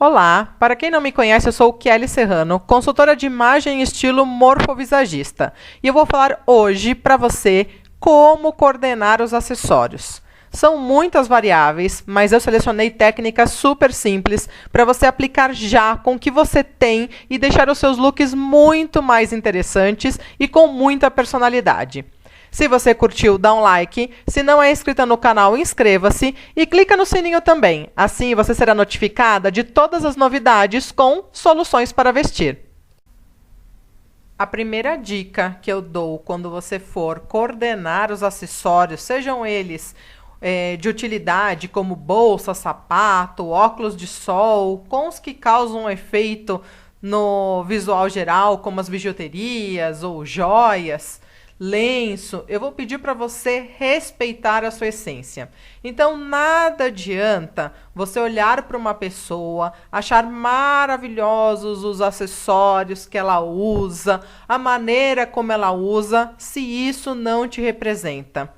Olá, para quem não me conhece, eu sou Kelly Serrano, consultora de imagem e estilo morfovisagista. E eu vou falar hoje para você como coordenar os acessórios. São muitas variáveis, mas eu selecionei técnicas super simples para você aplicar já com o que você tem e deixar os seus looks muito mais interessantes e com muita personalidade. Se você curtiu, dá um like. Se não é inscrita no canal, inscreva-se e clica no sininho também. Assim você será notificada de todas as novidades com soluções para vestir. A primeira dica que eu dou quando você for coordenar os acessórios, sejam eles de utilidade, como bolsa, sapato, óculos de sol, com os que causam efeito no visual geral, como as bijuterias ou joias, lenço, eu vou pedir para você respeitar a sua essência. Então, nada adianta você olhar para uma pessoa, achar maravilhosos os acessórios que ela usa, a maneira como ela usa, se isso não te representa.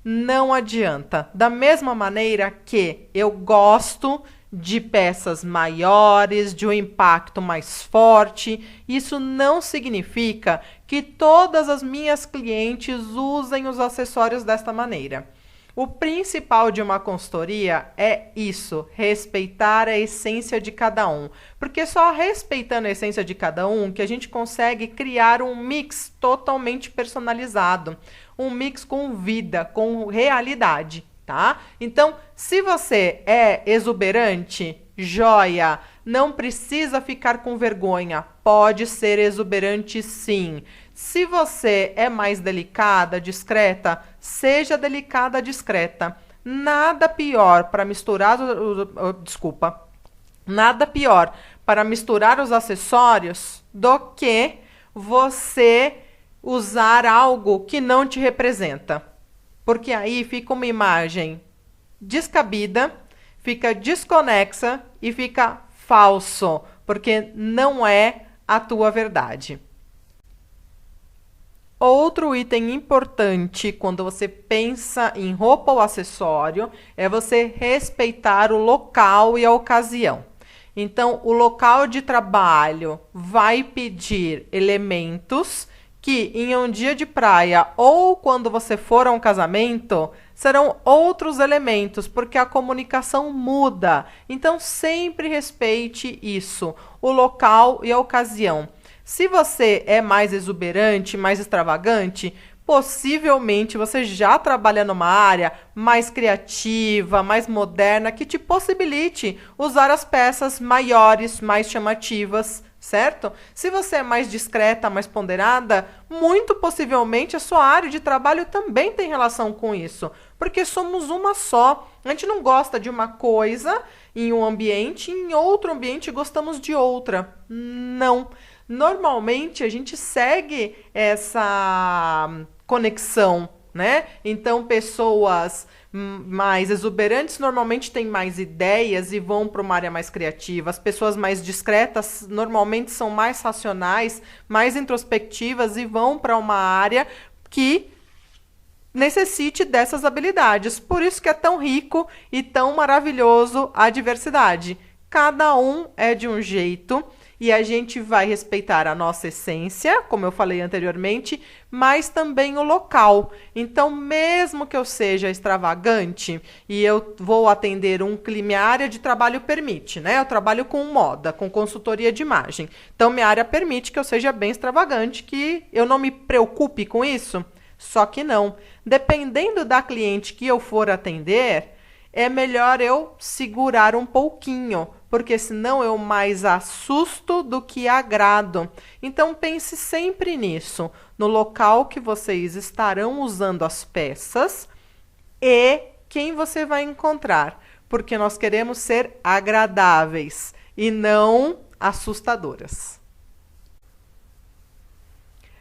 Não adianta. Da mesma maneira que eu gosto de peças maiores, de um impacto mais forte, isso não significa que todas as minhas clientes usem os acessórios desta maneira. O principal de uma consultoria é isso, respeitar a essência de cada um. Porque só respeitando a essência de cada um que a gente consegue criar um mix totalmente personalizado. Um mix com vida, com realidade, tá? Então, se você é exuberante, joia, não precisa ficar com vergonha. Pode ser exuberante, sim. Se você é mais delicada, discreta, seja delicada, discreta. Nada pior para misturar nada pior para misturar os acessórios do que você usar algo que não te representa. Porque aí fica uma imagem descabida, fica desconexa e fica falso, porque não é a tua verdade. Outro item importante quando você pensa em roupa ou acessório é você respeitar o local e a ocasião. Então, o local de trabalho vai pedir elementos que em um dia de praia ou quando você for a um casamento, serão outros elementos, porque a comunicação muda. Então, sempre respeite isso, o local e a ocasião. Se você é mais exuberante, mais extravagante, possivelmente você já trabalha numa área mais criativa, mais moderna, que te possibilite usar as peças maiores, mais chamativas, certo? Se você é mais discreta, mais ponderada, muito possivelmente a sua área de trabalho também tem relação com isso, porque somos uma só. A gente não gosta de uma coisa em um ambiente, e em outro ambiente gostamos de outra. Não. Normalmente a gente segue essa conexão, né? Então, pessoas mais exuberantes normalmente têm mais ideias e vão para uma área mais criativa. As pessoas mais discretas normalmente são mais racionais, mais introspectivas e vão para uma área que necessite dessas habilidades. Por isso que é tão rico e tão maravilhoso a diversidade. Cada um é de um jeito. E a gente vai respeitar a nossa essência, como eu falei anteriormente, mas também o local. Então, mesmo que eu seja extravagante e eu vou atender minha área de trabalho permite, né? Eu trabalho com moda, com consultoria de imagem. Então, minha área permite que eu seja bem extravagante, que eu não me preocupe com isso. Só que não. Dependendo da cliente que eu for atender, é melhor eu segurar um pouquinho, porque senão eu mais assusto do que agrado. Então pense sempre nisso, no local que vocês estarão usando as peças e quem você vai encontrar, porque nós queremos ser agradáveis e não assustadoras.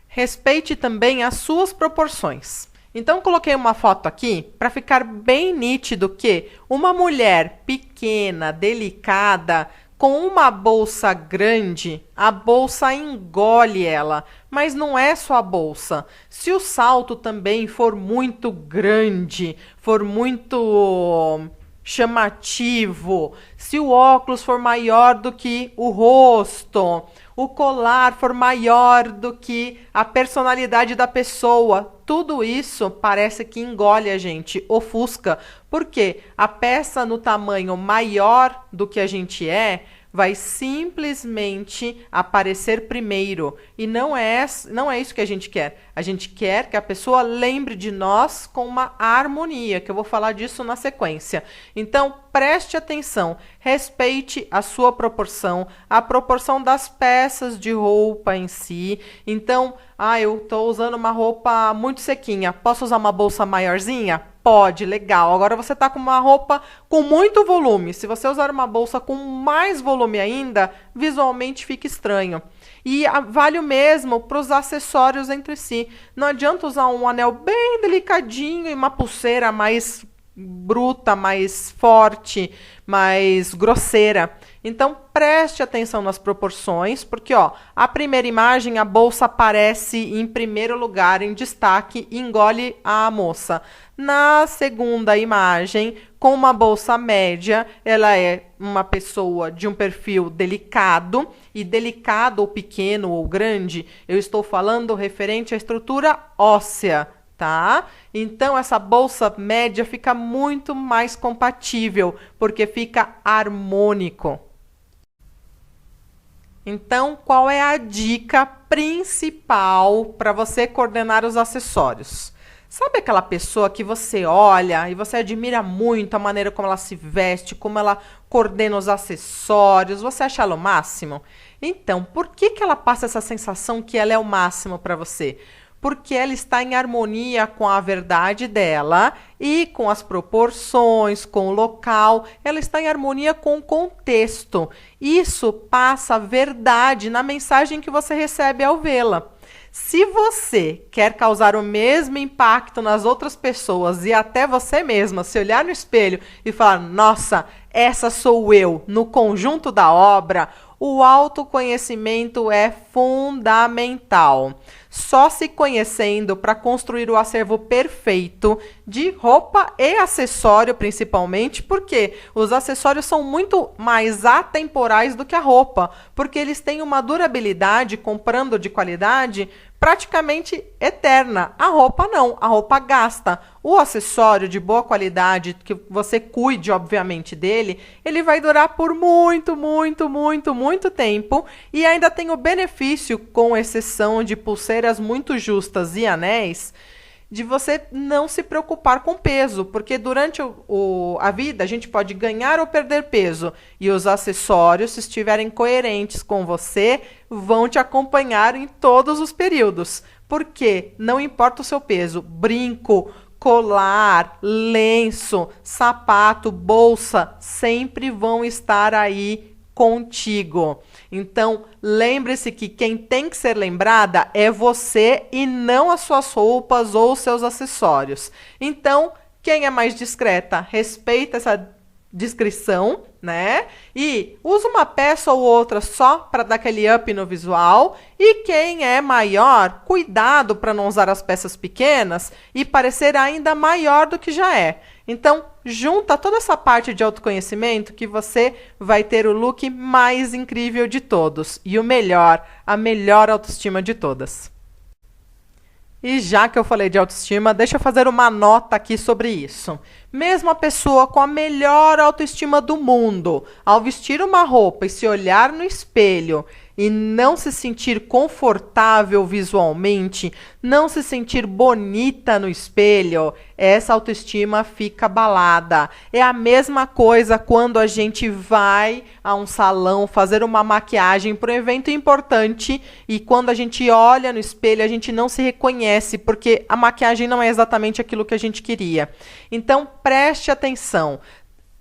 Respeite também as suas proporções. Então, coloquei uma foto aqui para ficar bem nítido que uma mulher pequena, delicada, com uma bolsa grande, a bolsa engole ela, mas não é só a bolsa. Se o salto também for muito grande, for muito chamativo, se o óculos for maior do que o rosto, o colar for maior do que a personalidade da pessoa, tudo isso parece que engole a gente, ofusca, porque a peça no tamanho maior do que a gente vai simplesmente aparecer primeiro. E não é isso que a gente quer. A gente quer que a pessoa lembre de nós com uma harmonia, que eu vou falar disso na sequência. Então, preste atenção, respeite a sua proporção, a proporção das peças de roupa em si. Então, eu estou usando uma roupa muito sequinha, posso usar uma bolsa maiorzinha? Pode, legal. Agora você está com uma roupa com muito volume. Se você usar uma bolsa com mais volume ainda, visualmente fica estranho. E vale o mesmo para os acessórios entre si. Não adianta usar um anel bem delicadinho e uma pulseira mais bruta, mais forte, mais grosseira. Então, preste atenção nas proporções, porque a primeira imagem, a bolsa aparece em primeiro lugar, em destaque, e engole a moça. Na segunda imagem, com uma bolsa média, ela é uma pessoa de um perfil delicado, e delicado ou pequeno ou grande, eu estou falando referente à estrutura óssea, tá? Então, essa bolsa média fica muito mais compatível, porque fica harmônico. Então, qual é a dica principal para você coordenar os acessórios? Sabe aquela pessoa que você olha e você admira muito a maneira como ela se veste, como ela coordena os acessórios, você acha ela o máximo? Então, por que ela passa essa sensação que ela é o máximo para você? Porque ela está em harmonia com a verdade dela e com as proporções, com o local, ela está em harmonia com o contexto. Isso passa verdade na mensagem que você recebe ao vê-la. Se você quer causar o mesmo impacto nas outras pessoas e até você mesma, se olhar no espelho e falar, nossa, essa sou eu, no conjunto da obra, o autoconhecimento é fundamental. Só se conhecendo para construir o acervo perfeito de roupa e acessório, principalmente, porque os acessórios são muito mais atemporais do que a roupa, porque eles têm uma durabilidade, comprando de qualidade, praticamente eterna. A roupa não, a roupa gasta. O acessório de boa qualidade, que você cuide, obviamente, dele, ele vai durar por muito, muito, muito, muito tempo e ainda tem o benefício, com exceção de pulseiras muito justas e anéis, de você não se preocupar com peso, porque durante a vida a gente pode ganhar ou perder peso e os acessórios, se estiverem coerentes com você, vão te acompanhar em todos os períodos, porque não importa o seu peso, brinco, colar, lenço, sapato, bolsa, sempre vão estar aí contigo. Então, lembre-se que quem tem que ser lembrada é você e não as suas roupas ou os seus acessórios. Então, quem é mais discreta, respeita essa discrição, né? E usa uma peça ou outra só para dar aquele up no visual. E quem é maior, cuidado para não usar as peças pequenas e parecer ainda maior do que já é. Então, junta toda essa parte de autoconhecimento que você vai ter o look mais incrível de todos. E o melhor, a melhor autoestima de todas. E já que eu falei de autoestima, deixa eu fazer uma nota aqui sobre isso. Mesmo a pessoa com a melhor autoestima do mundo, ao vestir uma roupa e se olhar no espelho e não se sentir confortável visualmente, não se sentir bonita no espelho, essa autoestima fica abalada. É a mesma coisa quando a gente vai a um salão fazer uma maquiagem para um evento importante e quando a gente olha no espelho, a gente não se reconhece porque a maquiagem não é exatamente aquilo que a gente queria. Então, preste atenção.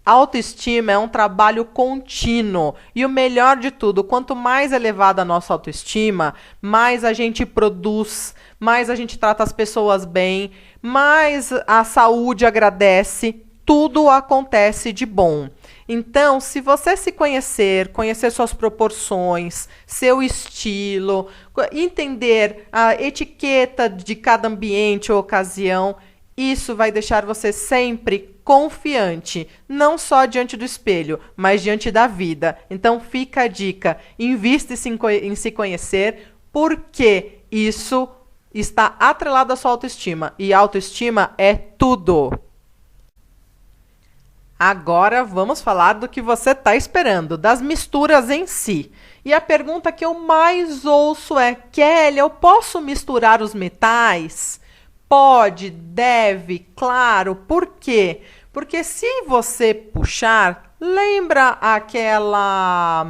Autoestima é um trabalho contínuo e o melhor de tudo, quanto mais elevada a nossa autoestima, mais a gente produz, mais a gente trata as pessoas bem, mais a saúde agradece, tudo acontece de bom. Então, se você se conhecer suas proporções, seu estilo, entender a etiqueta de cada ambiente ou ocasião, isso vai deixar você sempre confiante, não só diante do espelho, mas diante da vida. Então fica a dica, invista em se conhecer, porque isso está atrelado à sua autoestima, e autoestima é tudo. Agora vamos falar do que você está esperando, das misturas em si. E a pergunta que eu mais ouço é: Kelly, eu posso misturar os metais? Pode, deve, claro. Por quê? Porque se você puxar, lembra aquela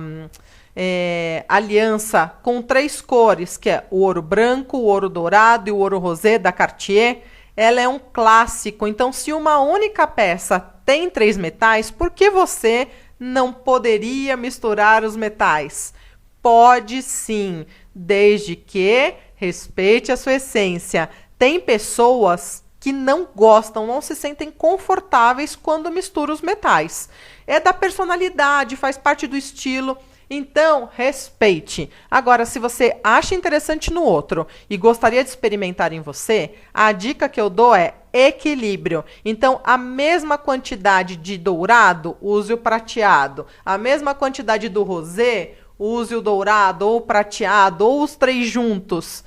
aliança com 3 cores, que é o ouro branco, o ouro dourado e o ouro rosé da Cartier? Ela é um clássico. Então, se uma única peça tem 3 metais, por que você não poderia misturar os metais? Pode sim, desde que respeite a sua essência. Tem pessoas que não gostam, não se sentem confortáveis quando misturam os metais. É da personalidade, faz parte do estilo. Então, respeite. Agora, se você acha interessante no outro e gostaria de experimentar em você, a dica que eu dou é equilíbrio. Então, a mesma quantidade de dourado, use o prateado. A mesma quantidade do rosé, use o dourado ou o prateado ou os 3 juntos.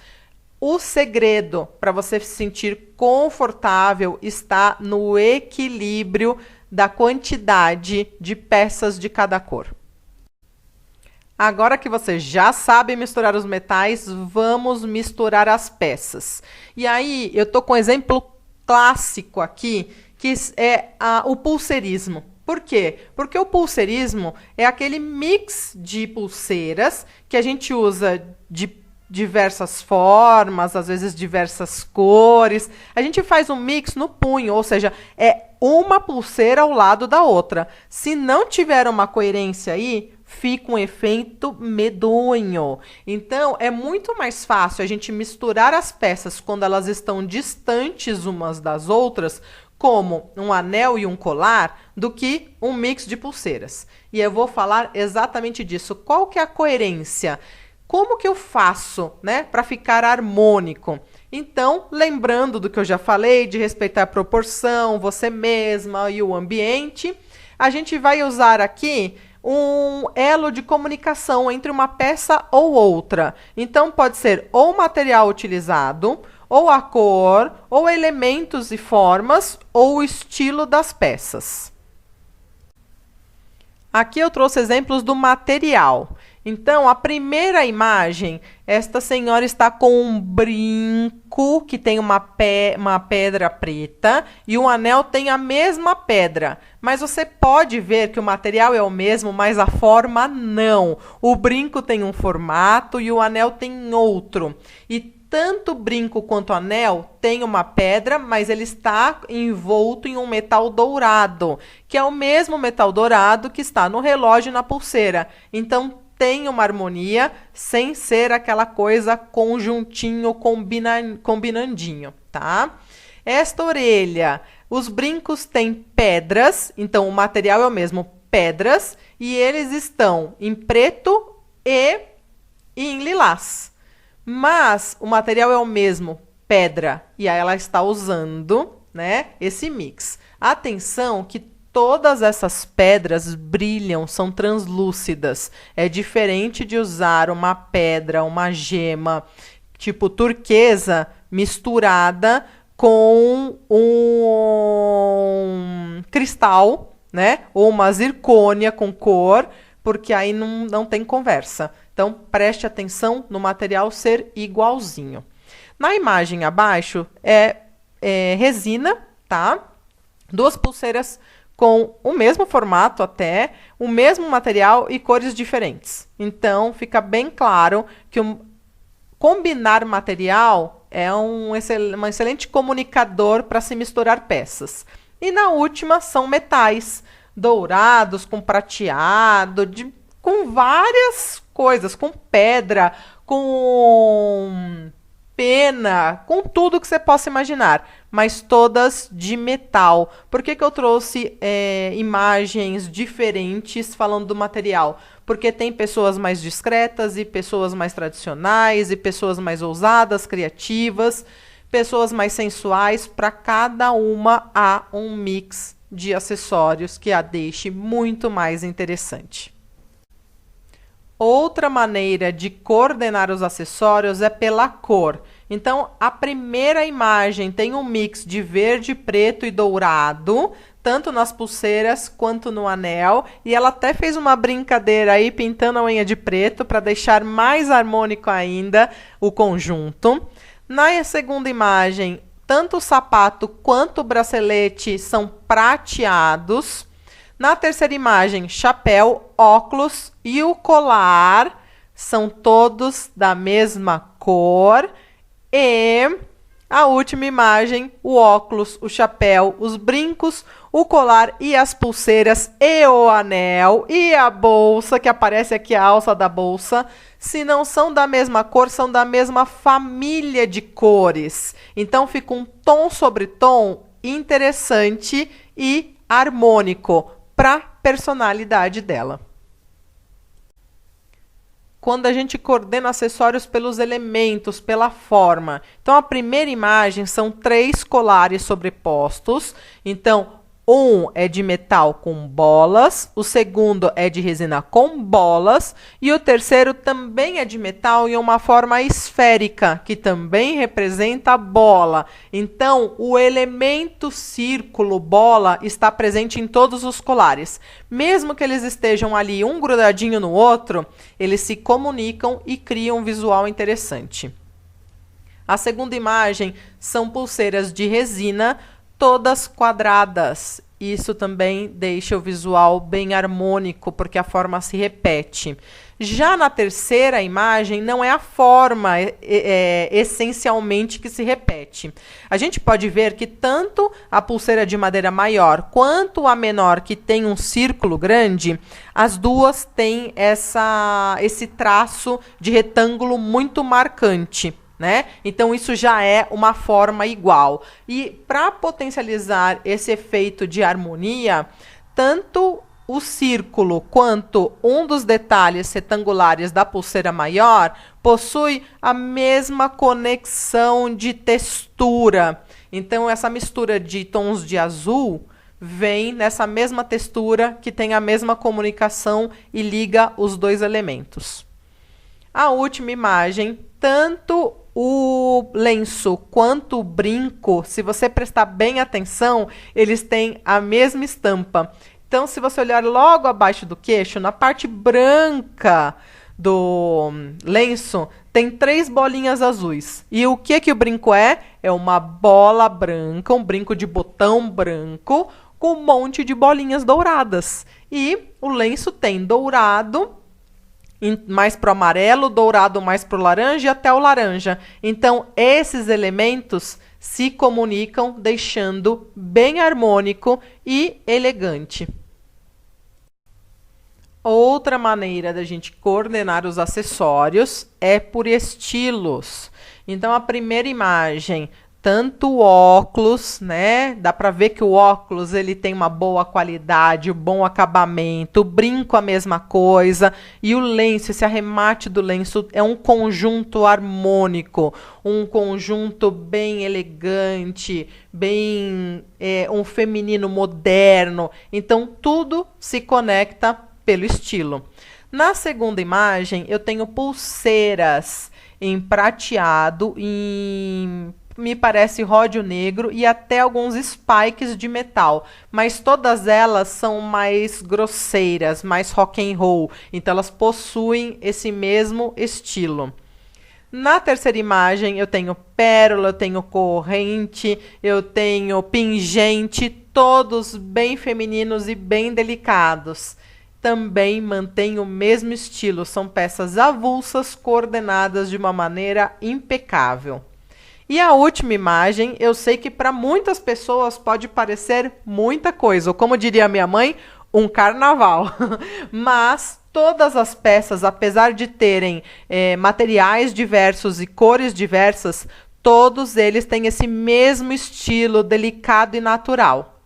O segredo para você se sentir confortável está no equilíbrio da quantidade de peças de cada cor. Agora que você já sabe misturar os metais, vamos misturar as peças. E aí, eu tô com um exemplo clássico aqui, que é o pulseirismo. Por quê? Porque o pulseirismo é aquele mix de pulseiras que a gente usa de diversas formas, às vezes diversas cores. A gente faz um mix no punho, ou seja, é uma pulseira ao lado da outra. Se não tiver uma coerência aí, fica um efeito medonho. Então, é muito mais fácil a gente misturar as peças quando elas estão distantes umas das outras, como um anel e um colar, do que um mix de pulseiras. E eu vou falar exatamente disso. Qual que é a coerência? Como que eu faço, né, para ficar harmônico? Então, lembrando do que eu já falei, de respeitar a proporção, você mesma e o ambiente, a gente vai usar aqui um elo de comunicação entre uma peça ou outra. Então, pode ser ou o material utilizado, ou a cor, ou elementos e formas, ou o estilo das peças. Aqui eu trouxe exemplos do material. Então, a primeira imagem, esta senhora está com um brinco que tem uma pedra preta e o anel tem a mesma pedra. Mas você pode ver que o material é o mesmo, mas a forma não. O brinco tem um formato e o anel tem outro. E tanto o brinco quanto o anel tem uma pedra, mas ele está envolto em um metal dourado, que é o mesmo metal dourado que está no relógio e na pulseira. Então, tem uma harmonia sem ser aquela coisa conjuntinho, combinandinho, tá? Esta orelha, os brincos têm pedras, então o material é o mesmo, pedras, e eles estão em preto e em lilás. Mas o material é o mesmo, pedra, e aí ela está usando, né, esse mix. Atenção que todas essas pedras brilham, são translúcidas. É diferente de usar uma pedra, uma gema, tipo turquesa, misturada com um cristal, né? Ou uma zircônia com cor, porque aí não tem conversa. Então, preste atenção no material ser igualzinho. Na imagem abaixo é resina, tá? 2 pulseiras com o mesmo formato até, o mesmo material e cores diferentes. Então, fica bem claro que combinar material é um excelente comunicador para se misturar peças. E na última são metais, dourados, com prateado, com várias coisas, com pedra, com pena, com tudo que você possa imaginar, mas todas de metal. Por que eu trouxe imagens diferentes falando do material? Porque tem pessoas mais discretas e pessoas mais tradicionais e pessoas mais ousadas, criativas, pessoas mais sensuais. Para cada uma há um mix de acessórios que a deixe muito mais interessante. Outra maneira de coordenar os acessórios é pela cor. Então, a primeira imagem tem um mix de verde, preto e dourado, tanto nas pulseiras quanto no anel. E ela até fez uma brincadeira aí, pintando a unha de preto, para deixar mais harmônico ainda o conjunto. Na segunda imagem, tanto o sapato quanto o bracelete são prateados. Na terceira imagem, chapéu, óculos e o colar são todos da mesma cor. E a última imagem, o óculos, o chapéu, os brincos, o colar e as pulseiras e o anel e a bolsa, que aparece aqui a alça da bolsa, se não são da mesma cor, são da mesma família de cores. Então fica um tom sobre tom interessante e harmônico para a personalidade dela. Quando a gente coordena acessórios pelos elementos, pela forma. Então, a primeira imagem são 3 colares sobrepostos. Então, um é de metal com bolas, o segundo é de resina com bolas e o terceiro também é de metal em uma forma esférica, que também representa a bola. Então, o elemento círculo, bola, está presente em todos os colares. Mesmo que eles estejam ali um grudadinho no outro, eles se comunicam e criam um visual interessante. A segunda imagem são pulseiras de resina, todas quadradas. Isso também deixa o visual bem harmônico, porque a forma se repete. Já na terceira imagem, não é a forma essencialmente que se repete. A gente pode ver que tanto a pulseira de madeira maior quanto a menor, que tem um círculo grande, as duas têm esse traço de retângulo muito marcante. Né? Então, isso já é uma forma igual. E para potencializar esse efeito de harmonia, tanto o círculo quanto um dos detalhes retangulares da pulseira maior possui a mesma conexão de textura. Então, essa mistura de tons de azul vem nessa mesma textura que tem a mesma comunicação e liga os dois elementos. A última imagem, tanto o lenço quanto o brinco, se você prestar bem atenção, eles têm a mesma estampa. Então, se você olhar logo abaixo do queixo, na parte branca do lenço, tem 3 bolinhas azuis. E o que o brinco é? É uma bola branca, um brinco de botão branco, com um monte de bolinhas douradas. E o lenço tem dourado, mais para o amarelo, dourado mais para o laranja e até o laranja. Então, esses elementos se comunicam, deixando bem harmônico e elegante. Outra maneira da gente coordenar os acessórios é por estilos. Então, a primeira imagem, tanto o óculos, né? Dá para ver que o óculos ele tem uma boa qualidade, um bom acabamento, o brinco a mesma coisa, e o lenço, esse arremate do lenço é um conjunto harmônico, um conjunto bem elegante, bem um feminino moderno. Então, tudo se conecta pelo estilo. Na segunda imagem, eu tenho pulseiras em prateado, me parece ródio negro e até alguns spikes de metal, mas todas elas são mais grosseiras, mais rock and roll, então elas possuem esse mesmo estilo. Na terceira imagem eu tenho pérola, eu tenho corrente, eu tenho pingente, todos bem femininos e bem delicados. Também mantém o mesmo estilo, são peças avulsas coordenadas de uma maneira impecável. E a última imagem, eu sei que para muitas pessoas pode parecer muita coisa, ou como diria minha mãe, um carnaval. Mas todas as peças, apesar de terem materiais diversos e cores diversas, todos eles têm esse mesmo estilo delicado e natural.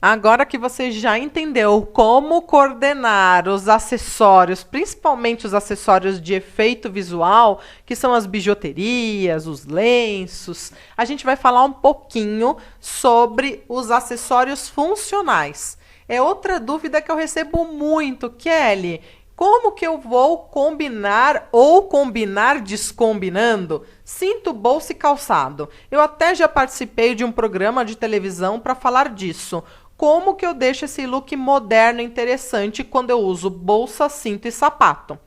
Agora que você já entendeu como coordenar os acessórios, principalmente os acessórios de efeito visual, que são as bijuterias, os lenços, a gente vai falar um pouquinho sobre os acessórios funcionais. É outra dúvida que eu recebo muito, Kelly. Como que eu vou combinar ou combinar descombinando cinto, bolsa e calçado? Eu até já participei de um programa de televisão para falar disso. Como que eu deixo esse look moderno e interessante quando eu uso bolsa, cinto e sapato?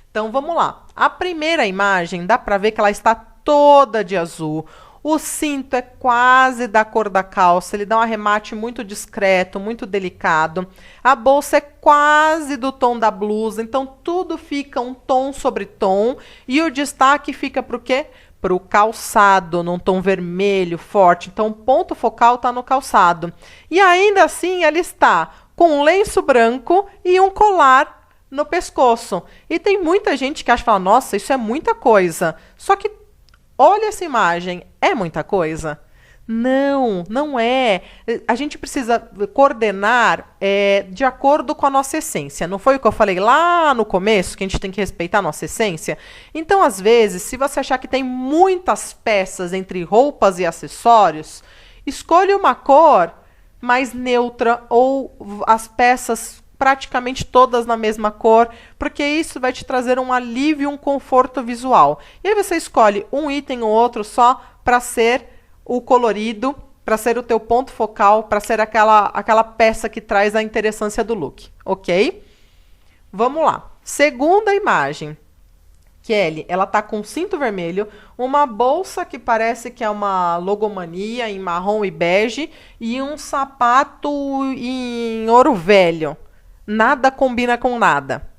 Então vamos lá. A primeira imagem dá para ver que ela está toda de azul. O cinto é quase da cor da calça, ele dá um arremate muito discreto, muito delicado. A bolsa é quase do tom da blusa, então tudo fica um tom sobre tom. E o destaque fica para o quê? Para o calçado, num tom vermelho forte. Então o ponto focal está no calçado. E ainda assim ela está com um lenço branco e um colar no pescoço. E tem muita gente que acha, fala, nossa, isso é muita coisa. Só que olha essa imagem, é muita coisa? Não, não é. A gente precisa coordenar de acordo com a nossa essência. Não foi o que eu falei lá no começo, que a gente tem que respeitar a nossa essência? Então, às vezes, se você achar que tem muitas peças entre roupas e acessórios, escolha uma cor mais neutra ou as peças praticamente todas na mesma cor, porque isso vai te trazer um alívio, um conforto visual. E aí você escolhe um item ou outro só para ser o colorido, para ser o teu ponto focal, para ser aquela peça que traz a interessância do look, ok? Vamos lá. Segunda imagem. Kelly, ela tá com um cinto vermelho, uma bolsa que parece que é uma logomania em marrom e bege e um sapato em ouro velho. Nada combina com nada.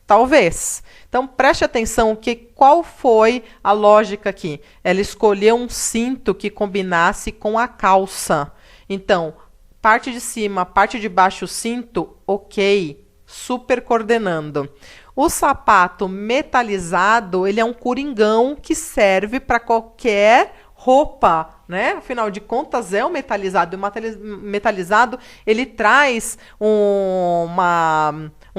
Talvez. Então, preste atenção qual foi a lógica aqui. Ela escolheu um cinto que combinasse com a calça. Então, parte de cima, parte de baixo, o cinto, ok. Super coordenando. O sapato metalizado, ele é um coringão que serve para qualquer roupa, né? Afinal de contas, é um metalizado. E o metalizado, ele traz um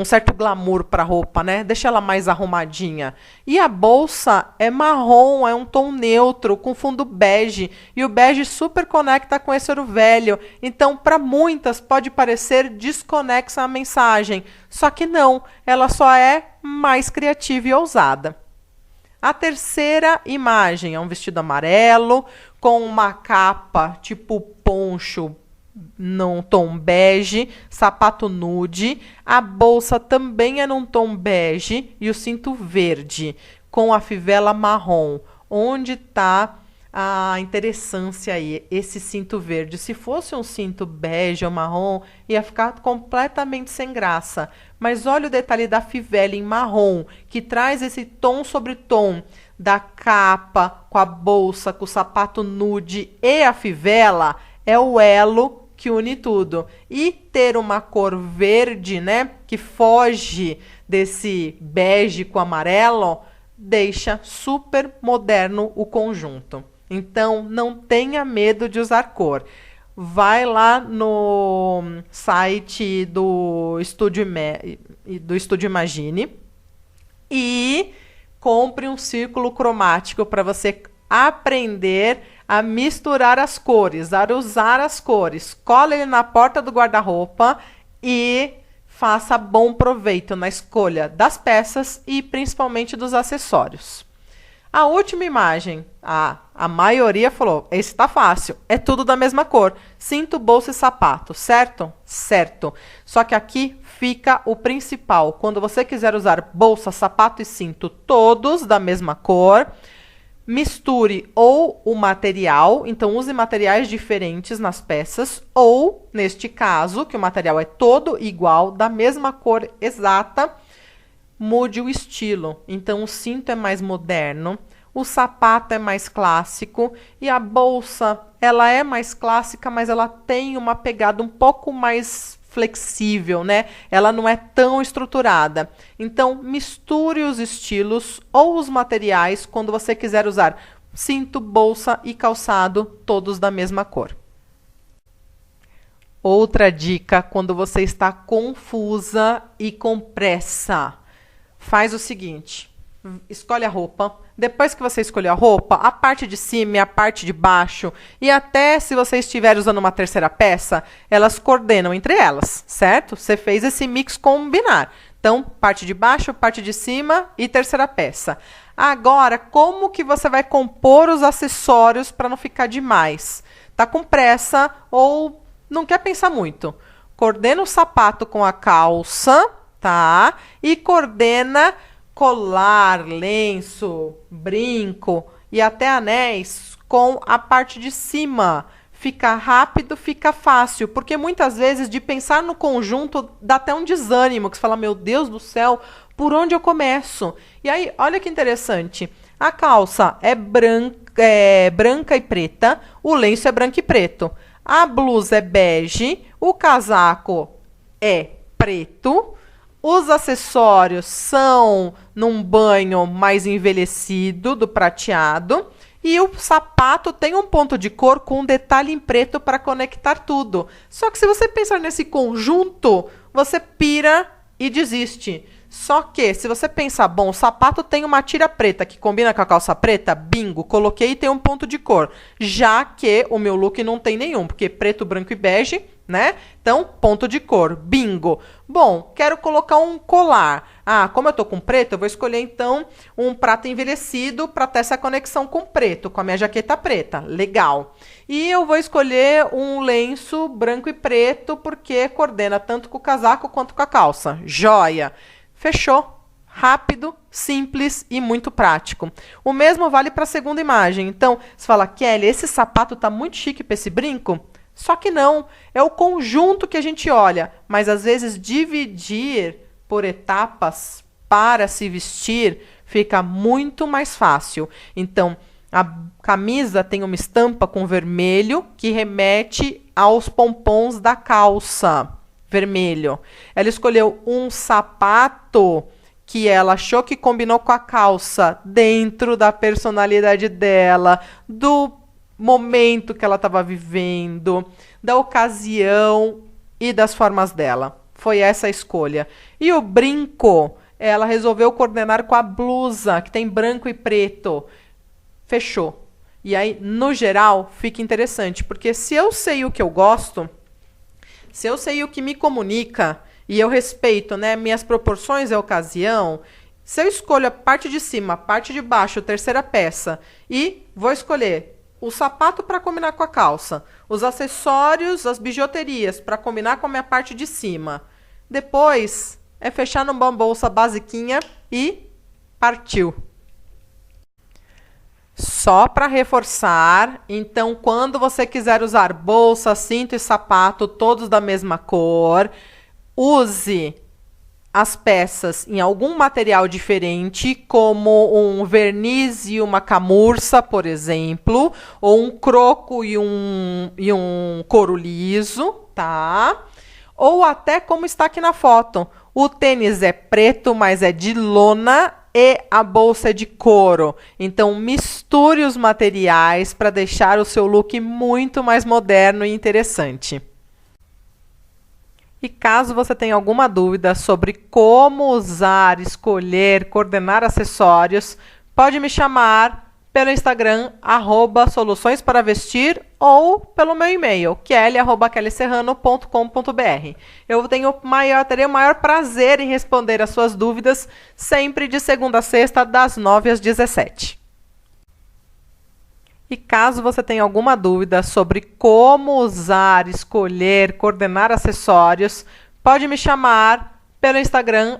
certo glamour para a roupa, né? Deixa ela mais arrumadinha. E a bolsa é marrom, é um tom neutro, com fundo bege. E o bege super conecta com esse ouro velho. Então, para muitas, pode parecer desconexa a mensagem. Só que não, ela só é mais criativa e ousada. A terceira imagem é um vestido amarelo com uma capa tipo poncho num tom bege, sapato nude, a bolsa também é num tom bege e o cinto verde com a fivela marrom. Onde está a interessância aí, esse cinto verde? Se fosse um cinto bege ou marrom, ia ficar completamente sem graça. Mas olha o detalhe da fivela em marrom, que traz esse tom sobre tom da capa, com a bolsa, com o sapato nude e a fivela, é o elo que une tudo. E ter uma cor verde, né, que foge desse bege com amarelo, deixa super moderno o conjunto. Então, não tenha medo de usar cor. Vai lá no site do Estúdio Imagine e compre um círculo cromático para você aprender a misturar as cores, a usar as cores. Cola ele na porta do guarda-roupa e faça bom proveito na escolha das peças e principalmente dos acessórios. A última imagem, a maioria falou, esse tá fácil, é tudo da mesma cor, cinto, bolsa e sapato, certo? Certo. Só que aqui fica o principal, quando você quiser usar bolsa, sapato e cinto todos da mesma cor, misture ou o material, então use materiais diferentes nas peças, ou, neste caso, que o material é todo igual, da mesma cor exata, mude o estilo. Então, o cinto é mais moderno, o sapato é mais clássico e a bolsa, ela é mais clássica, mas ela tem uma pegada um pouco mais flexível, né? Ela não é tão estruturada. Então, misture os estilos ou os materiais quando você quiser usar cinto, bolsa e calçado, todos da mesma cor. Outra dica, quando você está confusa e com pressa, faz o seguinte, escolhe a roupa. Depois que você escolheu a roupa, a parte de cima e a parte de baixo, e até se você estiver usando uma terceira peça, elas coordenam entre elas, certo? Você fez esse mix combinar. Então, parte de baixo, parte de cima e terceira peça. Agora, como que você vai compor os acessórios para não ficar demais? Tá com pressa ou não quer pensar muito? Coordena o sapato com a calça, tá? E coordena colar, lenço, brinco e até anéis com a parte de cima. Fica rápido, fica fácil, porque muitas vezes de pensar no conjunto dá até um desânimo, que você fala, meu Deus do céu, por onde eu começo? E aí, olha que interessante, a calça é branca e preta, o lenço é branco e preto, a blusa é bege, o casaco é preto, os acessórios são num banho mais envelhecido, do prateado, e o sapato tem um ponto de cor com um detalhe em preto para conectar tudo. Só que se você pensar nesse conjunto, você pira e desiste. Só que, se você pensar, bom, o sapato tem uma tira preta que combina com a calça preta, bingo, coloquei e tem um ponto de cor. Já que o meu look não tem nenhum, porque preto, branco e bege, né? Então, ponto de cor, bingo. Bom, quero colocar um colar. Ah, como eu tô com preto, eu vou escolher, então, um prata envelhecido para ter essa conexão com preto, com a minha jaqueta preta. Legal. E eu vou escolher um lenço branco e preto, porque coordena tanto com o casaco quanto com a calça. Joia! Fechou. Rápido, simples e muito prático. O mesmo vale para a segunda imagem. Então, você fala, Kelly, esse sapato tá muito chique para esse brinco? Só que não. É o conjunto que a gente olha. Mas, às vezes, dividir por etapas para se vestir fica muito mais fácil. Então, a camisa tem uma estampa com vermelho que remete aos pompons da calça. Vermelho. Ela escolheu um sapato que ela achou que combinou com a calça dentro da personalidade dela, do momento que ela estava vivendo, da ocasião e das formas dela. Foi essa a escolha. E o brinco, ela resolveu coordenar com a blusa, que tem branco e preto. Fechou. E aí, no geral, fica interessante, porque se eu sei o que eu gosto, se eu sei o que me comunica e eu respeito, né, minhas proporções e a ocasião, se eu escolho a parte de cima, a parte de baixo, terceira peça, e vou escolher o sapato para combinar com a calça, os acessórios, as bijuterias para combinar com a minha parte de cima. Depois é fechar numa bolsa basiquinha e partiu. Só para reforçar, então, quando você quiser usar bolsa, cinto e sapato, todos da mesma cor, use as peças em algum material diferente, como um verniz e uma camurça, por exemplo, ou um croco e um couro liso, tá? Ou até como está aqui na foto. O tênis é preto, mas é de lona, e a bolsa é de couro. Então, misture os materiais para deixar o seu look muito mais moderno e interessante. E caso você tenha alguma dúvida sobre como usar, escolher, coordenar acessórios, pode me chamar pelo Instagram, @soluçõesparavestir, ou pelo meu e-mail, kelly@kellyserrano.com.br. Eu terei o maior prazer em responder as suas dúvidas, sempre de segunda a sexta, das 9 às 17. E caso você tenha alguma dúvida sobre como usar, escolher, coordenar acessórios, pode me chamar pelo Instagram,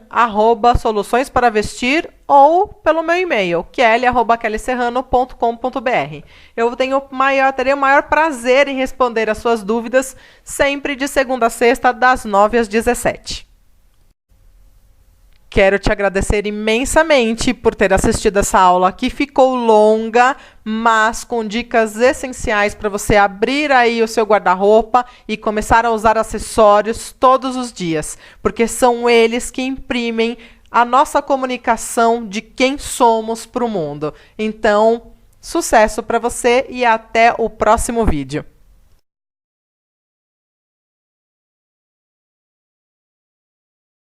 @soluçõesparavestir, ou pelo meu e-mail, kelly@kellyserrano.com.br. Eu terei o maior prazer em responder as suas dúvidas, sempre de segunda a sexta, das 9 às 17. Quero te agradecer imensamente por ter assistido essa aula, que ficou longa, mas com dicas essenciais para você abrir aí o seu guarda-roupa e começar a usar acessórios todos os dias, porque são eles que imprimem a nossa comunicação de quem somos para o mundo. Então, sucesso para você e até o próximo vídeo.